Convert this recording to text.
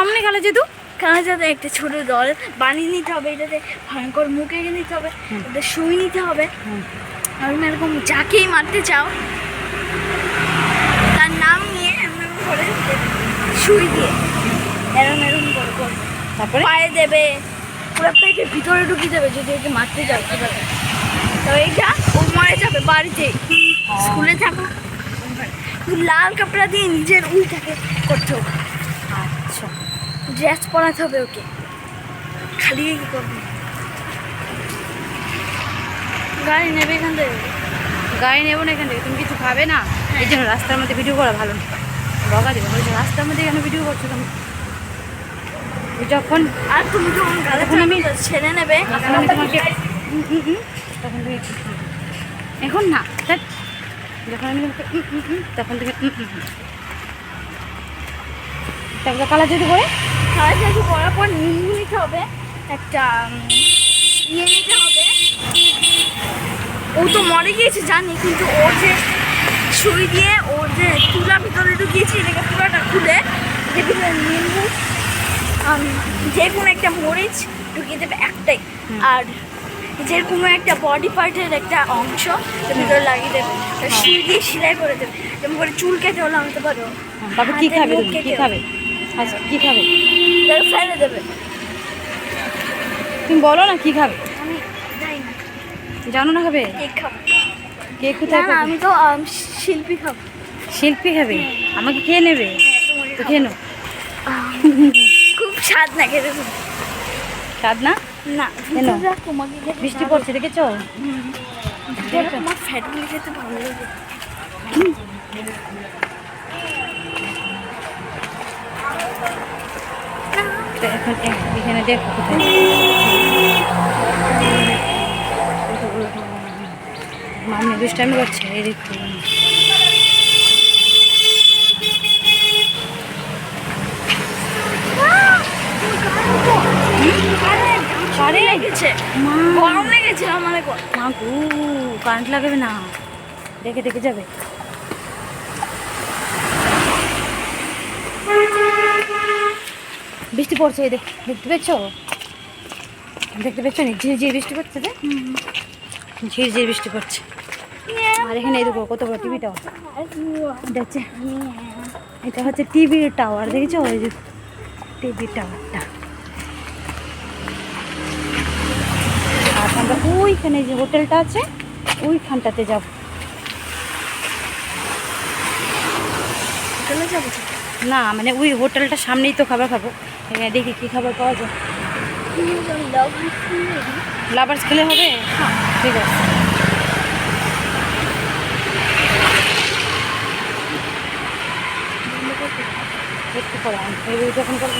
সামনে খেলা যেত যাতে একটা ছোট দল বানিয়ে নিতে হবে, এটাতে ভয়ঙ্কর মুখ এঁকে নিতে হবে, ওদের শুই নিতে হবে। আমি এরকম যাকেই মারতে চাও তার নাম নিয়ে এমন করে শুই দিয়ে এরম করে তারপরে পায়ে দেবে, পুরো পেটের ভিতরে ঢুকিয়ে দেবে যদি ওকে মারতে চাও কীভাবে। তো এইটা ও মারা যাবে বাড়িতে, স্কুলে থাকো। লাল কাপড়া দিয়ে নিজের উইটাকে করতে হবে। আচ্ছা ড্রেস পরাতে হবে ওকে, খালি কি করবে। গাড়ি নেবে এখান থেকে? গাড়ি নেবো না এখান থেকে, তুমি কিছু খাবে না? এই জন্য রাস্তার মধ্যে ভিডিও করা ভালো না, বকা দেবে বলছে রাস্তার মধ্যে কেন ভিডিও করছো তুমি। যখন আর তুমি যখন তখন আমি ছেড়ে নেবে তখন আমি তোমাকে তখন তুমি এখন না ধ্যাৎ, যখন আমি তোমাকে তখন তুমি তারপরে কালা যদি করে সারা চাকরি করার পর নিম্বু নিতে হবে, একটা ইয়ে নিতে হবে। ও তো মরে গিয়েছে জানি, কিন্তু ওর যে সুই দিয়ে ওর যে তুলা ভিতরে ঢুকিয়েছি এটাকে পুরোটা খুলে এটার ভিতরে নিম্বু, যে কোনো একটা মরিচ ঢুকিয়ে দেবে একটাই, আর যে কোনো একটা বডি পার্টের একটা অংশ এর ভিতরে লাগিয়ে দেবে, সুই দিয়ে সেলাই করে দেবে, যেমন করে চুল কেটে হলে আনতে পারো। তারপর কী খাবে তুমি, কী খাবে? আচ্ছা কী খাবে ফেলে দেবে। তুমি বলো না কী খাবে? আমি জানি না, জানো না খাবে? কেক খাবো। কেক কোথায় খাবে? আমি তো শিল্পী খাবো। শিল্পী খাবে? আমাকে খেয়ে নেবে তো খেয়ে নো। খুব স্বাদ না খেতে, স্বাদ না? না কেন? তোমাকে বৃষ্টি পড়ছে দেখেছো? তোমার ফ্যাটগুলি খেতে ভালো লাগে। তো এখন এখানে দেখো কোথায় মামি দুষ্টামি করছে, এই দেখো লেগেছে, গরম লেগেছে আমার। মা গো কারেন্ট লাগাবে না, দেখে দেখে যাবে। বৃষ্টি পড়ছে, এই দেখতে পেয়েছ? দেখতে পেয়েছ না ঝিরঝির বৃষ্টি পড়ছে, যে ঝিরঝির বৃষ্টি পড়ছে। আর এখানে এই দেখো কত বড় টিভি টাওয়ার, এটা হচ্ছে টিভির টাওয়ার, দেখেছো? ওই যে টিভি টাওয়ারটা। আর আমরা ওইখানে যে হোটেলটা আছে ওইখানটাতে যাবো। চলে যাবো না মানে ওই হোটেলটার সামনেই তো খাবার খাবো, এখানে দেখি কী খাবার পাওয়া যায়। লাভার্স খেলে হবে? হ্যাঁ ঠিক আছে। একটু পরে আমি যখন করবো